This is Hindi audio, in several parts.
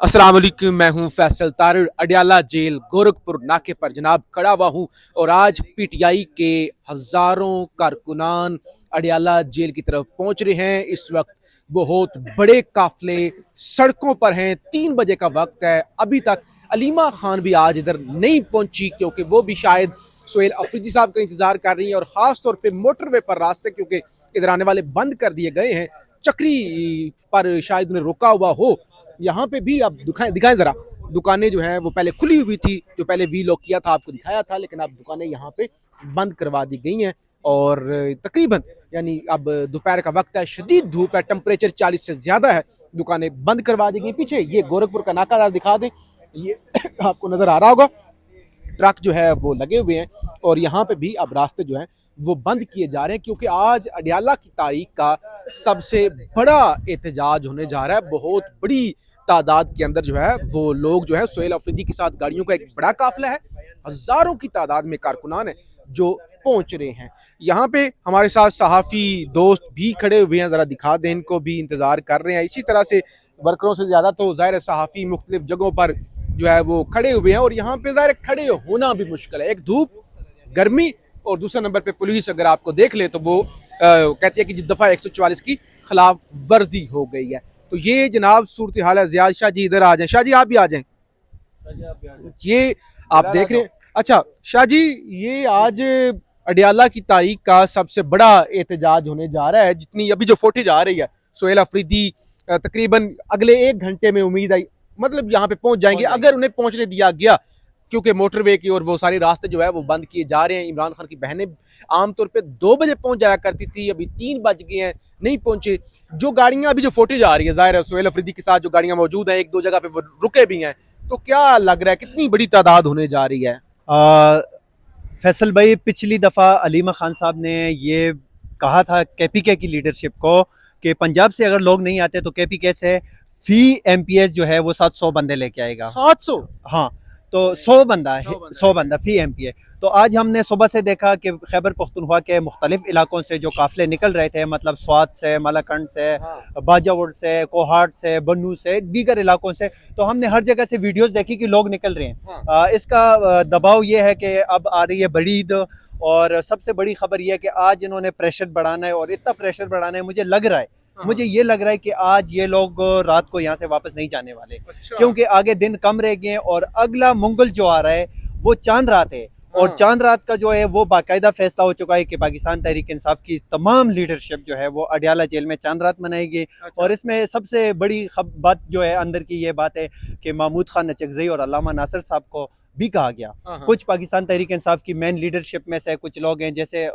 अस्सलाम वालेकुम, मैं हूं फैसल तारिर। अडियाला जेल गोरखपुर नाके पर जनाब खड़ा हुआ हूं और आज पीटीआई के हजारों कारकुनान अडियाला जेल की तरफ पहुंच रहे हैं। इस वक्त बहुत बड़े काफले सड़कों पर हैं। 3 बजे का वक्त है। अभी तक अलीमा खान भी आज इधर नहीं पहुंची क्योंकि वो भी शायद सोहेल अफरीदी साहब का इंतजार कर रही हैं और खास तौर पे मोटरवे पर रास्ते क्योंकि इधर आने वाले बंद कर दिए गए हैं। चक्री पर शायद उन्हें रोका हुआ हो। यहाँ पे भी अब दिखाएं जरा, दुकानें जो है वो पहले खुली हुई थी, जो पहले वी लॉक किया था आपको दिखाया था, लेकिन अब दुकानें यहाँ पे बंद करवा दी गई हैं। और तकरीबन यानी अब दोपहर का वक्त है, शदीद धूप है, टेम्परेचर 40 से ज्यादा है, दुकानें बंद करवा दी गई। पीछे ये गोरखपुर का नाकादार दिखा दें, ये आपको नजर आ रहा होगा, ट्रक जो है वो लगे हुए हैं और यहाँ पे भी अब रास्ते जो हैं वो बंद किए जा रहे हैं क्योंकि आज अडियाला की तारीख का सबसे बड़ा एहतजाज होने जा रहा है। बहुत बड़ी तादाद के अंदर जो है वो लोग जो है सोहेल अफरीदी के साथ गाड़ियों का एक बड़ा काफिला है, हजारों की तादाद में कारकुनान है जो पहुंच रहे हैं। यहाँ पे हमारे साथ सहाफ़ी दोस्त भी खड़े हुए हैं, जरा दिखा दें, इनको भी इंतजार कर रहे हैं। इसी तरह से वर्करों से ज्यादा तो ज़ाहिर सहाफ़ी मुख्तलिफ जगहों पर जो है वो खड़े हुए हैं और यहाँ पे ज़ाहिर खड़े होना भी मुश्किल है। एक धूप, गर्मी और दूसरे नंबर पे पुलिस अगर आपको देख ले तो वो कहती है कि जिस दफ़ा 144 की खिलाफ वर्जी हो गई है। तो ये जनाब सूरत हाल है। जियाद शाह जी इधर आ जाएं, शाह जी आप भी आ जाएं। ये आप देख रहे हैं, अच्छा शाह जी, ये आज अडियाला की तारीख का सबसे बड़ा एहतजाज होने जा रहा है। जितनी अभी जो फुटेज आ रही है, सोहेल अफरीदी तकरीबन अगले 1 घंटे में उम्मीद आई, मतलब यहाँ पे पहुंच जाएंगे अगर उन्हें पहुंचने दिया गया, क्योंकि मोटरवे की और वो सारे रास्ते जो है वो बंद किए जा रहे हैं। इमरान खान की बहनें आमतौर पे 2 बजे पहुंच जाया करती थी, अभी 3 बज गए हैं, नहीं पहुंचे। जो गाड़ियां अभी जो फुटेज आ रही है, जाहिर है सोहेल अफरीदी के साथ जो गाड़ियां मौजूद हैं, 1-2 जगह पे वो रुके भी हैं। तो क्या लग रहा है कितनी बड़ी तादाद होने जा रही है? फैसल भाई, पिछली दफ़ा अलीमा खान साहब ने ये कहा था केपीके की लीडरशिप को कि पंजाब से अगर लोग नहीं आते तो केपीके से फी एमपीएस जो है वो 700 बंदे लेके आएगा। 700? हाँ, तो 100 बंदा है, 100 बंदा फी एमपीए। तो आज हमने सुबह से देखा कि खैबर पख्तूनख्वा के मुख्तलिफ इलाकों से जो काफिले निकल रहे थे, मतलब स्वात से, मालाकंड से, बाजावुड से, कोहाट से, बन्नू से, दीगर इलाकों से, तो हमने हर जगह से वीडियोस देखी कि लोग निकल रहे हैं। इसका दबाव ये है कि अब आ रही है बड़ी ईद और सबसे बड़ी खबर यह है कि आज इन्होंने प्रेशर बढ़ाना है और इतना प्रेशर बढ़ाना है, मुझे ये लग रहा है कि आज ये लोग रात को यहाँ से वापस नहीं जाने वाले। अच्छा। क्योंकि आगे दिन कम रह गए हैं और अगला मंगल जो आ रहा है वो चांद रात है। और चांद रात का जो है वो बाकायदा फैसला हो चुका है कि पाकिस्तान तहरीक इंसाफ की तमाम लीडरशिप जो है वो अडियाला जेल में चांद रात मनाएगी। अच्छा। और इसमें सबसे बड़ी बात जो है अंदर की ये बात है कि महमूद खान अचकज़ई और अल्लामा नासिर साहब को भी कहा गया। कुछ पाकिस्तान तहरीक इंसाफ की मेन लीडरशिप में से कुछ लोग हैं, जैसे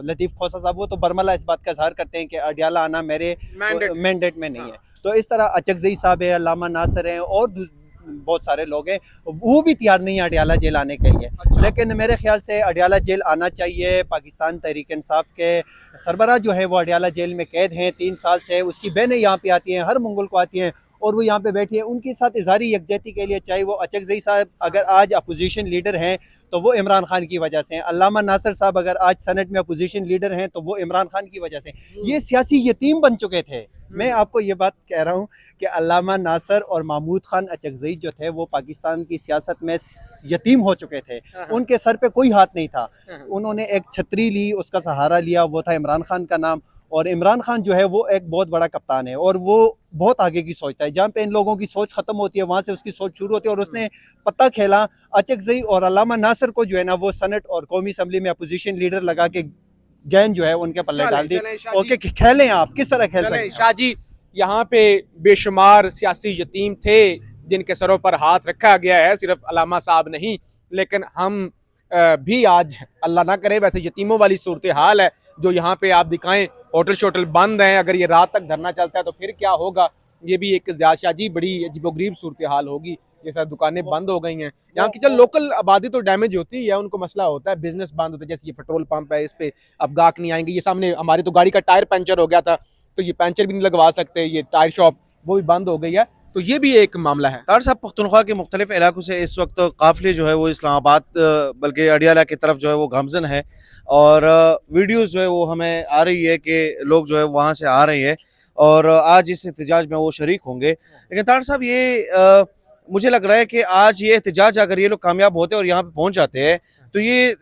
लतीफ़ खोसा साहब, वो तो बरमला इस बात का इज़हार करते हैं कि अडियाला आना मेरे मैंडेट में नहीं है। तो इस तरह अचकज़ई साहब है, अल्लामा नासिर हैं और बहुत सारे लोग हैं, वो भी तैयार नहीं है अडियाला जेल आने के लिए। अच्छा। लेकिन मेरे ख्याल से अडियाला जेल आना चाहिए। पाकिस्तान तहरीक इंसाफ के सरबराह जो है वो अडियाला जेल में कैद हैं 3 साल से। उसकी बहनें यहाँ पे आती हैं, हर मंगल को आती हैं और वो यहाँ पे बैठी है उनके साथ इज़हारी यकजहती के लिए। चाहे वो अचकज़ई साहब अगर आज अपोजिशन लीडर हैं तो वो इमरान खान की वजह से हैं, अल्लामा नासिर साहब अगर आज सेनेट में अपोजिशन लीडर हैं तो वो इमरान खान की वजह से। ये सियासी यतीम बन चुके थे। मैं आपको ये बात कह रहा हूँ कि अल्लामा नासिर और महमूद खान अचकज़ई जो थे वो पाकिस्तान की सियासत में यतीम हो चुके थे। उनके सर पे कोई हाथ नहीं था। उन्होंने एक छतरी ली, उसका सहारा लिया, वो था इमरान खान का नाम। और इमरान खान जो है वो एक बहुत बड़ा कप्तान है और वो बहुत आगे की सोचता है। जहाँ पे इन लोगों की सोच खत्म होती है वहाँ से उसकी सोच शुरू होती है। और उसने पत्ता खेला अचकज़ई और अल्लामा नासिर को जो है ना वो सेनेट और कौमी असम्बली में अपोजिशन लीडर लगा के गेंद जो है उनके पल्ले डाल दी। ओके, खेलें आप, किस तरह खेल सकते हैं? शाह जी, यहाँ पे बेशुमार सियासी यतीम थे जिनके सरों पर हाथ रखा गया है, सिर्फ अलामा साहब नहीं, लेकिन हम भी आज अल्लाह ना करे वैसे यतीमों वाली सूरत हाल है जो यहाँ पे आप दिखाएं। होटल शोटल बंद हैं, अगर ये रात तक धरना चलता है तो फिर क्या होगा? ये भी एक जियाद शाह जी बड़ी अजीबोगरीब सूरत हाल होगी। ये सब दुकानें बंद हो गई हैं। यहाँ की चल लोकल आबादी तो डैमेज होती है, उनको मसला होता है, बिजनेस बंद होता है। जैसे ये पेट्रोल पंप है, इस पे अब गाहक नहीं आएंगे। ये सामने हमारी तो गाड़ी का टायर पंचर हो गया था, तो ये पंचर भी नहीं लगवा सकते, ये टायर शॉप वो भी बंद हो गई है। तो ये भी एक मामला है। तार साहब, पख्तूनख्वा के मुख्तलिफ इलाकों से इस वक्त काफिले जो है वो इस्लामाबाद बल्कि अडियाला की तरफ जो है वो गामजन है और वीडियोस जो है वो हमें आ रही है कि लोग जो है वहाँ से आ रहे हैं और आज इस एहतजाज में वो शरीक होंगे। लेकिन तार साहब, ये मुझे लग रहा है कि आज ये एहतजाज अगर ये लोग कामयाब होते और यहाँ पे पहुंच जाते हैं तो ये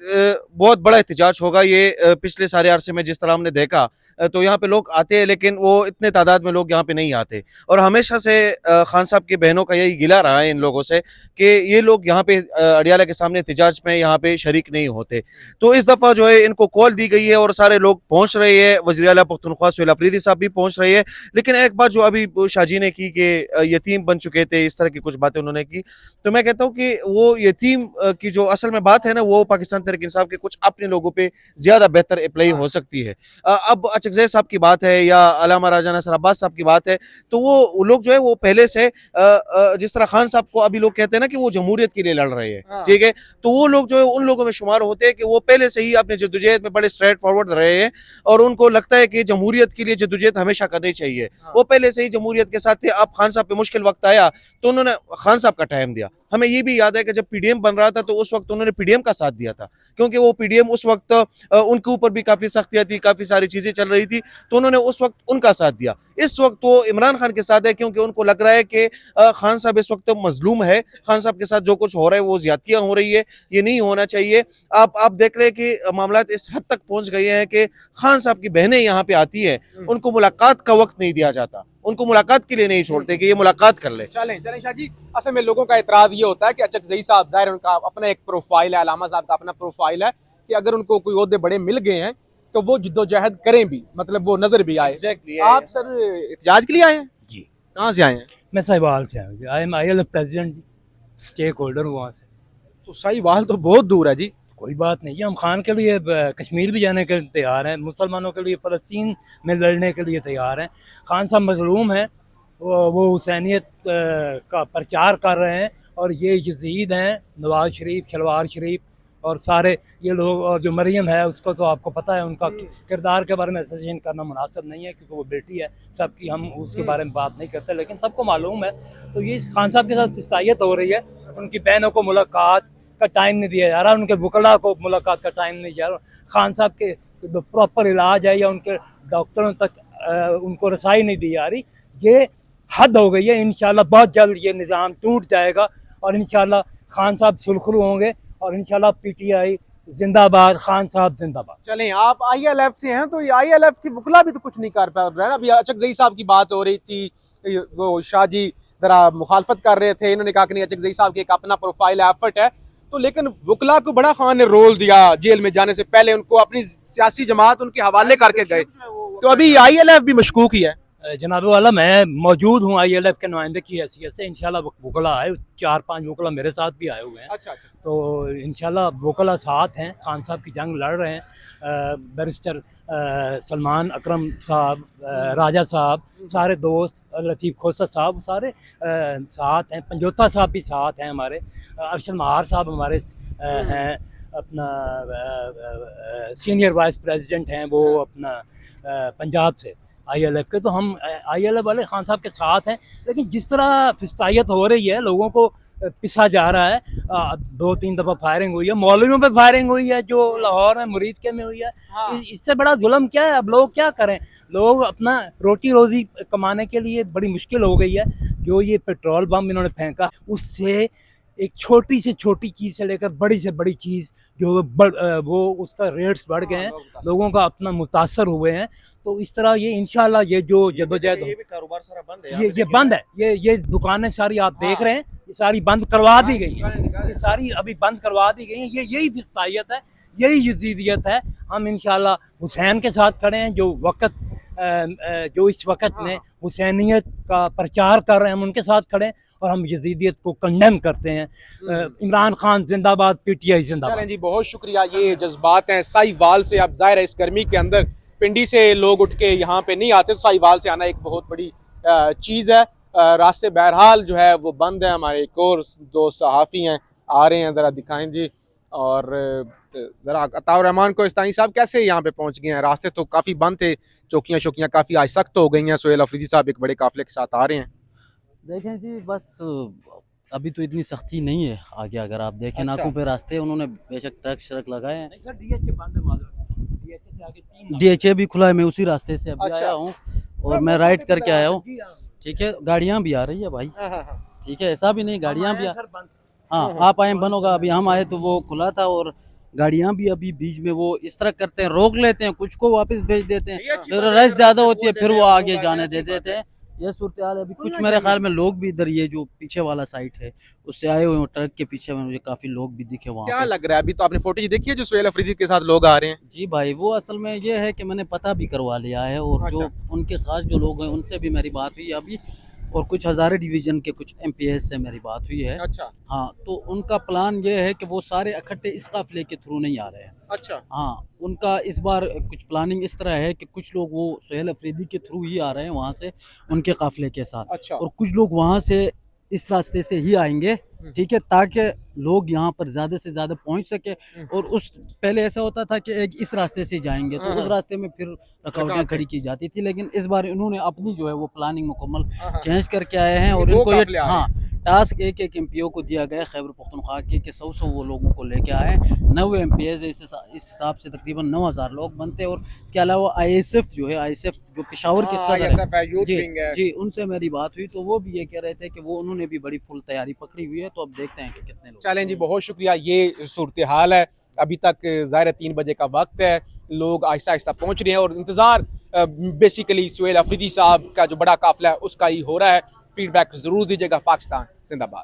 बहुत बड़ा एहतजाज होगा। ये पिछले सारे अरसे में जिस तरह हमने देखा तो यहाँ पे लोग आते हैं लेकिन वो इतने तादाद में लोग यहाँ पे नहीं आते। और हमेशा से खान साहब की बहनों का यही गिला रहा है इन लोगों से कि ये लोग यहाँ पे अडियाला के सामने एहतजाज में यहाँ पे शरीक नहीं होते। तो इस दफ़ा जो है इनको कॉल दी गई है और सारे लोग पहुँच रहे हैं। वज़ीर आला पख्तूनख्वा सुहेल अफरीदी साहब भी पहुँच रहे हैं। लेकिन एक बात जो अभी शाहजी ने की कि यतीम बन चुके थे, इस तरह की कुछ बातें उन्होंने की, तो मैं कहता हूँ कि वो यतीम की जो असल में बात है ना, वो पाकिस्तान तहरीक इंसाफ के कुछ अपने लोगों पे ज्यादा बेहतर अप्लाई हो सकती है। अब अचकज़ई साहब की बात है या अलामा राजा नसर अब्बास साहब की बात है, तो वो लोग जो है वो पहले से जिस तरह खान साहब को अभी लोग कहते हैं ना कि वो जमहूरियत के लिए लड़ रहे हैं, ठीक है, तो वो लोग जो है उन लोगों में शुमार होते हैं कि वो पहले से ही अपने जद्दोजहद में बड़े स्ट्रेट फॉरवर्ड रहे हैं और उनको लगता है कि जमहूरियत के लिए जद्दोजहद हमेशा करनी चाहिए। वो पहले से ही जमहूरियत के साथ थे। अब खान साहब पे मुश्किल वक्त आया तो उन्होंने खान साहब का टाइम दिया। हमें ये भी याद है कि जब पीडीएम बन रहा था तो उस वक्त उन्होंने पीडीएम का साथ दिया था, क्योंकि वो पीडीएम उस वक्त उनके ऊपर भी काफ़ी सख्तियाँ थी, काफ़ी सारी चीज़ें चल रही थी, तो उन्होंने उस वक्त उनका साथ दिया। इस वक्त वो इमरान खान के साथ है क्योंकि उनको लग रहा है कि खान साहब इस वक्त मजलूम है। खान साहब के साथ जो कुछ हो रहा है वो ज्यादतियाँ हो रही है, ये नहीं होना चाहिए। आप देख रहे हैं कि मामला इस हद तक पहुँच गए हैं कि खान साहब की बहनें यहाँ पे आती है, उनको मुलाकात का वक्त नहीं दिया जाता, उनको मुलाकात के लिए नहीं छोड़ते कि ये मुलाकात कर ले। चलें चलें शाह जी, असल में लोगों का एतराज़ ये होता है कि अचकज़ई साहब ज़ाहिर उनका अपना एक प्रोफाइल है, अलामा साहब का अपना प्रोफाइल है कि अगर उनको कोई ओहदे बड़े मिल गए हैं तो वो जिद्दोजहद करें भी, मतलब वो नजर भी आए। Exactly, आप सर एहतजाज के लिए आए हैं? जी, कहाँ से आए हैं? मैं साहिवाल से आया। I am ILF president, stakeholder हूँ वहाँ से। तो साहिवाल तो बहुत दूर है जी। कोई बात नहीं, हम खान के लिए कश्मीर भी जाने के लिए तैयार हैं, मुसलमानों के लिए फ़लस्तीन में लड़ने के लिए तैयार हैं। खान साहब मजलूम हैं, वो हुसैनियत का प्रचार कर रहे हैं और ये यजीद हैं, नवाज शरीफ, शलवार शरीफ और सारे ये लोग, और जो मरियम है उसको तो आपको पता है, उनका किरदार के बारे में एसेसिएशन करना मुनासिब नहीं है क्योंकि वो बेटी है सबकी, हम उसके बारे में बात नहीं करते, लेकिन सबको मालूम है। तो ये खान साहब के साथ इस्तायत हो रही है, उनकी बहनों को मुलाकात का टाइम नहीं दिया जा रहा, उनके वकला को मुलाकात का टाइम नहीं दिया जा रहा, खान साहब के जो प्रॉपर इलाज है या उनके डॉक्टरों तक उनको रसाई नहीं दी जा रही, ये हद हो गई है। इंशाल्लाह बहुत जल्द ये निज़ाम टूट जाएगा और इंशाल्लाह खान साहब सुरखरू होंगे और इंशाल्लाह PTI जिंदाबाद, खान साहब जिंदाबाद। चलें, आप ILF से हैं तो ये ILF की वकला भी तो कुछ नहीं कर पा रहे हैं। अभी अचकज़ई साहब की बात हो रही थी, वो शाह जी जरा मुखालफत कर रहे थे, इन्होंने कहा कि नहीं अचकज़ई साहब की एक अपना प्रोफाइल है, एफर्ट है, तो लेकिन वकला को बड़ा खान ने रोल दिया जेल में जाने से पहले, उनको अपनी सियासी जमात उनके हवाले करके गए। तो अभी ILF भी मशकूक ही है। जनाब वाला, मैं मौजूद हूँ ILF के नुमाइंदे की हैसियत से। इंशाल्लाह वकला आए, 4-5 वकला मेरे साथ भी आए हुए हैं। अच्छा अच्छा। तो इंशाल्लाह वकला साथ हैं, खान साहब की जंग लड़ रहे हैं। बैरिस्टर सलमान अकरम साहब, राजा साहब, सारे दोस्त, लतीफ़ खोसा साहब सारे साथ हैं, पंजोता साहब भी साथ हैं हमारे, अरशद महार साहब हमारे हैं, अपना सीनियर वाइस प्रेसिडेंट हैं वो अपना पंजाब से ILF के। तो हम ILF वाले खान साहब के साथ हैं, लेकिन जिस तरह फिस्तायत हो रही है, लोगों को पिसा जा रहा है, 2-3 दफ़ा फायरिंग हुई है, मौलवियों पे फायरिंग हुई है जो लाहौर में मुरीद के में हुई है। इससे बड़ा जुल्म क्या है? अब लोग क्या करें? लोग अपना रोटी रोज़ी कमाने के लिए बड़ी मुश्किल हो गई है। जो ये पेट्रोल बम इन्होंने फेंका, उससे एक छोटी से छोटी चीज़ से लेकर बड़ी से बड़ी चीज़ जो वो उसका रेट्स बढ़ गए हैं, लोगों का अपना मुतासर हुए हैं। तो इस तरह ये इंशाल्लाह ये जो जद्दोजहद, ये भी कारोबार सारा बंद है, ये बंद है, ये दुकानें सारी आप देख रहे हैं, ये सारी बंद करवा दी गई है, ये सारी अभी बंद करवा दी गई है। यही फिस्तायत है, यही यजीदियत है। हम इंशाल्लाह हुसैन के साथ खड़े हैं, जो इस वक्त में हुसैनियत का प्रचार कर रहे हैं, हम उनके साथ खड़े हैं और हम यजीदियत को कंडेम करते हैं। इमरान खान जिंदाबाद, PTI जिंदाबाद। चलें जी, बहुत शुक्रिया। ये जज्बात हैं साहिवाल से। अब ज़ाहिर है इस गर्मी के अंदर पिंडी से लोग उठ के यहाँ पे नहीं आते, तो साहिवाल से आना एक बहुत बड़ी चीज़ है। रास्ते बहरहाल जो है वो बंद है। हमारे एक और 2 सहाफ़ी हैं, आ रहे हैं, ज़रा दिखाएं जी। और ज़रा अताउर रहमान कोहिस्तानी साहब कैसे यहाँ पे पहुँच गए हैं? रास्ते तो काफ़ी बंद थे, चौकियाँ शौकियाँ काफ़ी आज सख्त हो गई हैं। सुहेल अफरीदी साहब एक बड़े काफिले के साथ आ रहे हैं। देखें जी, बस अभी तो इतनी सख्ती नहीं है आगे। अगर आप देखें अच्छा। नाकों पे रास्ते उन्होंने बेशक ट्रक श्रक लगाए हैं, नहीं सर, DHA बंद है, मालूम है। DHA से आगे 3 DHA भी खुला है। मैं उसी रास्ते से अभी अच्छा। आया हूँ और मैं राइड करके आया हूँ। ठीक है, गाड़ियाँ भी आ रही है भाई, ठीक है, ऐसा भी नहीं, गाड़ियां भी सर बंद। हाँ आप आए बंद होगा, अभी हम आए तो वो खुला था, और गाड़ियां भी अभी बीच में वो इस तरह करते हैं, रोक लेते हैं, कुछ को वापस भेज देते हैं, ये अच्छी फिर बात है, रश अगर ज्यादा ऐसे होती है बोल फिर देते वो हैं, आगे लोग जाने अच्छी दे बात देते है। हैं। ये सूरत हाल है अभी। कुछ मेरे ख्याल में लोग भी इधर, ये जो पीछे वाला साइड है उससे आए हुए हैं, ट्रक के पीछे में मुझे काफी लोग भी दिखे वहाँ क्या पे। लग रहा है? अभी तो आपने फोटो देखी है जो सुहेल अफरीदी के साथ लोग आ रहे हैं। जी भाई, वो असल में ये है कि मैंने पता भी करवा लिया है, और जो उनके साथ जो लोग हैं उनसे भी मेरी बात हुई है अभी, और कुछ हज़ारे डिवीज़न के कुछ एमपीएस से मेरी बात हुई है। अच्छा हाँ, तो उनका प्लान ये है कि वो सारे इकट्ठे इस काफ़िले के थ्रू नहीं आ रहे हैं। अच्छा हाँ, उनका इस बार कुछ प्लानिंग इस तरह है कि कुछ लोग वो सुहेल अफरीदी के थ्रू ही आ रहे हैं वहाँ से, उनके काफ़िले के साथ, अच्छा और कुछ लोग वहाँ से इस रास्ते से ही आएंगे, ठीक है, ताकि लोग यहाँ पर ज़्यादा से ज़्यादा पहुँच सके। और उस पहले ऐसा होता था कि एक इस रास्ते से जाएंगे तो उस रास्ते में फिर रुकावटें खड़ी की जाती थी, लेकिन इस बार इन्होंने अपनी जो है वो प्लानिंग मुकम्मल चेंज करके आए हैं, और दो इनको ये काफिले आ रहे हाँ टास्क एक एमपीओ को दिया गया है खैबर पख्तूनख्वा के, 100 वो लोगों को लेके आए। 9 एमपीएस इस हिसाब से तकरीबन 9000 लोग बनते हैं। और इसके अलावा आईएसएफ जो है, आईएसएफ जो पेशावर के सदर है, जी उनसे मेरी बात हुई तो वो भी ये कह रहे थे कि वो उन्होंने भी बड़ी फुल तैयारी पकड़ी हुई है, तो अब देखते हैं कि कितने लोग। चलें जी, बहुत शुक्रिया। ये सूरत हाल है, अभी तक ज़ाहिर 3 बजे का वक्त है, लोग आहिस्ता आहिस्ता पहुंच रहे हैं और इंतज़ार बेसिकली सुहेल अफरीदी साहब का जो बड़ा काफिला है उसका ही हो रहा है। फीडबैक ज़रूर दीजिएगा। पाकिस्तान जिंदाबाद।